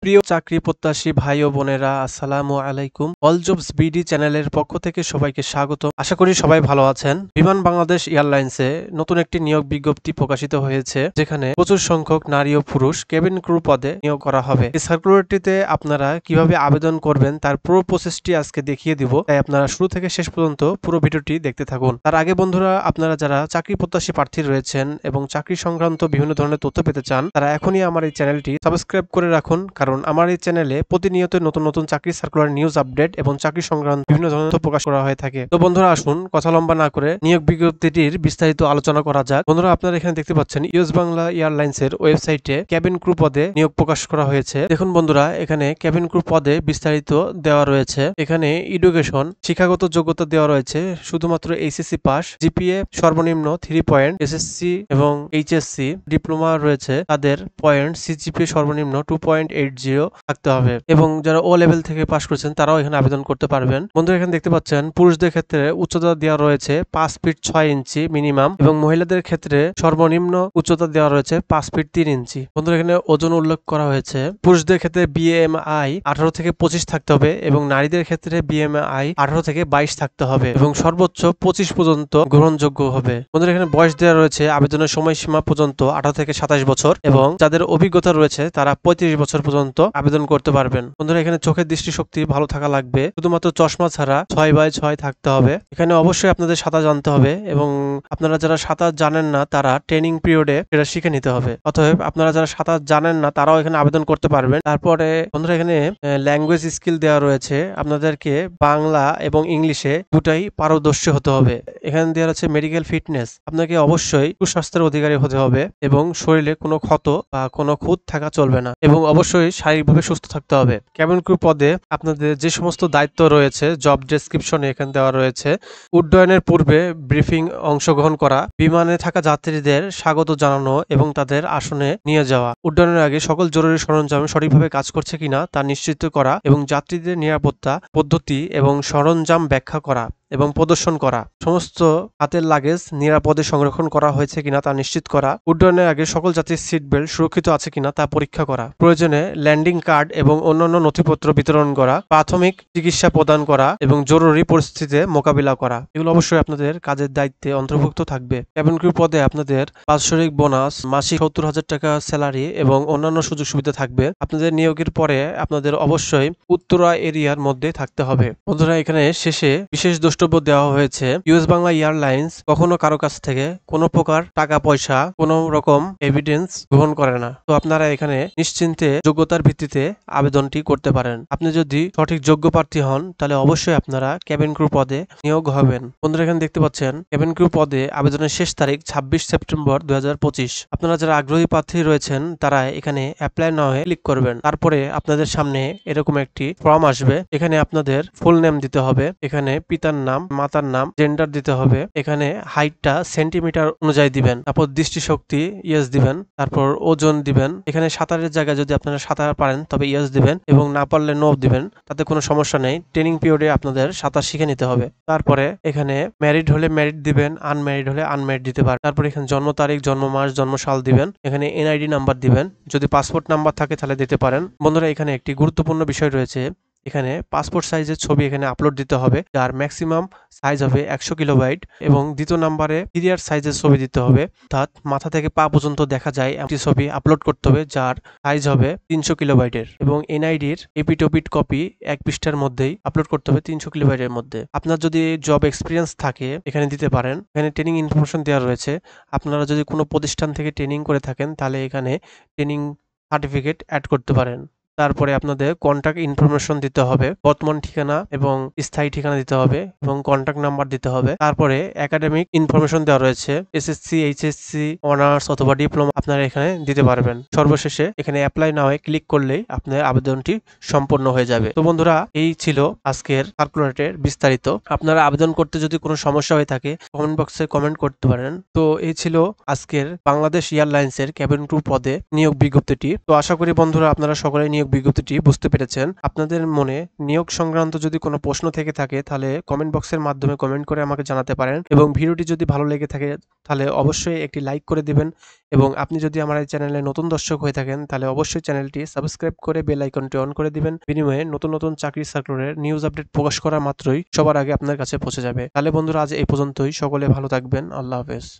প্রিয় চাকরি প্রত্যাশী ভাই ও বোনেরা, আসসালামু আলাইকুম। অল জবস বিডি চ্যানেলের পক্ষ থেকে সবাইকে স্বাগত। আশা করি সবাই ভালো আছেন। বিমান বাংলাদেশ এয়ারলাইন্সে নতুন একটি নিয়োগ বিজ্ঞপ্তি প্রকাশিত হয়েছে, যেখানে প্রচুর সংখ্যক নারী ও পুরুষ কেবিন ক্রু পদে নিয়োগ করা হবে। এই সার্কুলারটিতে আপনারা কিভাবে আবেদন করবেন তার পুরো প্রসেসটি আজকে দেখিয়ে দিব, তাই আপনারা শুরু থেকে শেষ পর্যন্ত পুরো ভিডিওটি দেখতে থাকুন। তার আগে বন্ধুরা, আপনারা যারা চাকরি প্রত্যাশী প্রার্থী রয়েছেন এবং চাকরি সংক্রান্ত বিভিন্ন ধরনের তথ্য পেতে চান, তারা এখনই আমার এই চ্যানেলটি সাবস্ক্রাইব করে রাখুন, কারণ আমার এই চ্যানেলে প্রতিনিয়ত নতুন নতুন চাকরি সার্কুলার নিউজ আপডেট এবং চাকরি সংক্রান্ত বিভিন্ন ধরনের তথ্য প্রকাশ করা হয়ে থাকে। তো বন্ধুরা, আসুন কথা লম্বা না করে নিয়োগ বিজ্ঞপ্তিটির বিস্তারিত আলোচনা করা যাক। বন্ধুরা, আপনারা এখানে দেখতে পাচ্ছেন ইউএস বাংলা এয়ারলাইন্সের ওয়েবসাইটে ক্যাবিন ক্রু পদে নিয়োগ প্রকাশ করা হয়েছে। দেখুন বন্ধুরা, এখানে ক্যাবিন ক্রু পদে বিস্তারিত দেওয়া রয়েছে। এখানে এডুকেশন শিক্ষাগত যোগ্যতা দেওয়া রয়েছে শুধুমাত্র এইচএসসি পাস, জিপিএ সর্বনিম্ন 3 পয়েন্ট, এসএসসি এবং এইচএসসি ডিপ্লোমা রয়েছে তাদের পয়েন্ট, সিজিপিএ সর্বনিম্ন 2.80 থাকতে হবে, এবং যারা ও লেভেল থেকে পাস করেছেন তারাও এখানে আবেদন করতে পারবেন। বন্ধুরা, এখানে দেখতে পাচ্ছেন পুরুষদের ক্ষেত্রে উচ্চতা দেওয়া রয়েছে 5 ফিট 6 ইঞ্চি মিনিমাম, এবং মহিলাদের ক্ষেত্রে সর্বনিম্ন উচ্চতা দেওয়া রয়েছে 5 ফিট 3 ইঞ্চি। বন্ধুরা, এখানে ওজন উল্লেখ করা হয়েছে। পুরুষদের ক্ষেত্রে বিএমআই 18 থেকে 25 থাকতে হবে, এবং নারীদের ক্ষেত্রে বিএমআই 18 থেকে 22 থাকতে হবে, এবং সর্বোচ্চ 25 পর্যন্ত গ্রহণযোগ্য হবে। বন্ধুরা, এখানে বয়স দেওয়া রয়েছে আবেদনের সময়সীমা পর্যন্ত 18 থেকে 27 বছর, এবং যাদের অভিজ্ঞতা রয়েছে তারা 35 বছর পর্যন্ত আবেদন করতে পারবেন। বন্ধুরা, এখানে চোখের দৃষ্টিশক্তি ভালো থাকা লাগবে, শুধুমাত্র চশমা ছাড়া 6/6 থাকতে হবে। এখানে অবশ্যই আপনাদের সাঁতার জানতে হবে, এবং আপনারা যারা সাঁতার জানেন না তারা ট্রেনিং পিরিয়ডে সেটা শিখে নিতে হবে। অতএব আপনারা যারা সাঁতার জানেন না তারাও এখানে আবেদন করতে পারবেন। তারপরে বন্ধুরা, এখানে ল্যাঙ্গুয়েজ স্কিল দেওয়া রয়েছে, আপনাদেরকে বাংলা এবং ইংলিশে দুটাই পারদর্শী হতে হবে। এখানে দেওয়া আছে মেডিকেল ফিটনেস, আপনাকে অবশ্যই সুস্বাস্থ্যের অধিকারী হতে হবে, এবং শরীরে কোনো ক্ষত বা কোনো খুঁত থাকা চলবে না, এবং অবশ্যই শারীরিকভাবে সুস্থ থাকতে হবে। ক্যাবিন ক্রু পদে আপনাদের যে সমস্ত দায়িত্ব রয়েছে জব ডেসক্রিপশনে এখানে দেওয়া রয়েছে: উড্ডয়নের পূর্বে ব্রিফিং অংশগ্রহণ করা, বিমানে থাকা যাত্রীদের স্বাগত জানানো এবং তাদের আসনে নিয়ে যাওয়া, উড্ডয়নের আগে সকল জরুরি সরঞ্জাম সঠিকভাবে কাজ করছে কিনা তা নিশ্চিত করা, এবং যাত্রীদের নিরাপত্তা পদ্ধতি এবং সরঞ্জাম ব্যাখ্যা করা এবং প্রদর্শন করা, সমস্ত হাতের লাগেজ নিরাপদে সংরক্ষণ করা হয়েছে কিনা তা নিশ্চিত করা, উড্ডয়নের আগে সকল যাত্রীর সিট বেল্ট সুরক্ষিত আছে কিনা তা পরীক্ষা করা, প্রয়োজনে ল্যান্ডিং কার্ড এবং অন্যান্য নথিপত্র বিতরণ করা, প্রাথমিক চিকিৎসা প্রদান করা এবং জরুরি পরিস্থিতিতে মোকাবিলা করা। এগুলো অবশ্যই আপনাদের কাজের দায়িত্বে অন্তর্ভুক্ত থাকবে। ক্যাবিন ক্রু পদে আপনাদের বাৎসরিক বোনাস, মাসিক 70,000 টাকা স্যালারি এবং অন্যান্য সুযোগ সুবিধা থাকবে। আপনাদের নিয়োগের পরে আপনাদের অবশ্যই উত্তরা এরিয়ার মধ্যে থাকতে হবে। বন্ধুরা, এখানে শেষে বিশেষ দ্রষ্টব্য দেওয়া হয়েছে: ইউএস বাংলা এয়ারলাইন্স কখনো কারো কাছ থেকে কোনো প্রকার টাকা পয়সা, কোনো রকম এভিডেন্স গ্রহণ করে না। তো আপনারা এখানে নিশ্চিন্তে যোগ্যতার ভিত্তিতে আবেদনটি করতে পারেন। আপনি যদি সঠিক যোগ্য প্রার্থী হন তাহলে অবশ্যই আপনারা ক্যাবিন ক্রু পদে নিয়োগ হবেন। বন্ধুরা, এখানে দেখতে পাচ্ছেন ক্যাবিন ক্রু পদে আবেদনের শেষ তারিখ 26 সেপ্টেম্বর 2025। আপনারা যারা আগ্রহী প্রার্থী রয়েছেন তারা এখানে অ্যাপ্লাই নাও এ ক্লিক করবেন। তারপরে আপনাদের সামনে এরকম একটি ফর্ম আসবে। এখানে আপনাদের ফুল নেম দিতে হবে, এখানে পিতার নাম, মাতার নাম, জেন্ডার দিতে হবে, এখানে হাইটটা সেন্টিমিটার অনুযায়ী দিবেন, তারপর দৃষ্টিশক্তি ইয়েস দিবেন, তারপর ওজন দিবেন। এখানে সাঁতারের জায়গায় যদি আপনারা সাঁতার পারেন তবে ইয়েস দিবেন, এবং না পারলে নো দিবেন, তাতে কোনো সমস্যা নেই। ট্রেনিং পিরিয়ডে আপনাদের সাঁতার শিখে নিতে হবে। তারপরে এখানে ম্যারিড হলে ম্যারিড দিবেন, আনম্যারিড হলে আনম্যারিড দিতে পারেন। তারপর এখানে জন্ম তারিখ, জন্ম মাস, জন্ম সাল দিবেন। এখানে এনআইডি নাম্বার দিবেন, যদি পাসপোর্ট নাম্বার থাকে তাহলে দিতে পারেন। বন্ধুরা, এখানে একটি গুরুত্বপূর্ণ বিষয় রয়েছে, এখানে পাসপোর্ট সাইজের ছবি এখানে আপলোড দিতে হবে, যার ম্যাক্সিমাম সাইজ হবে 100 কিলোবাইট, এবং দ্বিতীয় নাম্বারে ক্লিয়ার সাইজের ছবি দিতে হবে, অর্থাৎ মাথা থেকে পা পর্যন্ত দেখা যায় এমন ছবি আপলোড করতে হবে, যার সাইজ হবে 300 কিলোবাইটের, এবং এনআইডির এপিটোপিট কপি 1 পৃষ্ঠার মধ্যেই আপলোড করতে হবে 300 কিলোবাইটের মধ্যে। আপনার যদি জব এক্সপিরিয়েন্স থাকে এখানে দিতে পারেন। এখানে ট্রেনিং ইনফরমেশন দেওয়া রয়েছে, আপনারা যদি কোনো প্রতিষ্ঠান থেকে ট্রেনিং করে থাকেন তাহলে এখানে ট্রেনিং সার্টিফিকেট অ্যাড করতে পারেন। তারপরে আপনাদের কন্ট্যাক্ট ইনফরমেশন দিতে হবে, বর্তমান ঠিকানা এবং স্থায়ী ঠিকানা দিতে হবে, এবং কন্ট্যাক্ট নাম্বার দিতে হবে। তারপরে একাডেমিক ইনফরমেশন দেওয়া রয়েছে, এসএসসি, এইচএসসি, অনার্স অথবা ডিপ্লোমা আপনারা এখানে দিতে পারবেন। সর্বশেষে এখানে অ্যাপ্লাই নাও এ ক্লিক করলেই আপনার আবেদনটি সম্পন্ন হয়ে যাবে। তো বন্ধুরা, এই ছিল আজকের সার্কুলারের বিস্তারিত। আপনারা আবেদন করতে যদি কোনো সমস্যা হয়ে থাকে কমেন্ট বক্সে কমেন্ট করতে পারেন। তো এই ছিল আজকের বাংলাদেশ এয়ারলাইন্সের ক্যাবিন ক্রু পদে নিয়োগ বিজ্ঞপ্তিটি। তো আশা করি বন্ধুরা আপনারা সকলে নিয়োগ বিজ্ঞপ্তিটি বুঝতে পেরেছেন। আপনাদের মনে নিয়োগ সংক্রান্ত যদি কোনো প্রশ্ন থেকে থাকে তাহলে কমেন্ট বক্সের মাধ্যমে কমেন্ট করে আমাকে জানাতে পারেন এবং ভিডিওটি যদি ভালো লেগে থাকে তাহলে অবশ্যই একটি লাইক করে দিবেন এবং আপনি যদি আমার এই চ্যানেলে নতুন দর্শক হয়ে থাকেন তাহলে অবশ্যই চ্যানেলটি সাবস্ক্রাইব করে বেল আইকনটি অন করে দিবেন। বিনিময়ে নতুন নতুন চাকরির সার্কুলারের নিউজ আপডেট প্রকাশ করা মাত্রই সবার আগে আপনার কাছে পৌঁছে যাবে। তাহলে বন্ধুরা আজ এই পর্যন্তই। সকলে ভালো থাকবেন। আল্লাহ হাফেজ।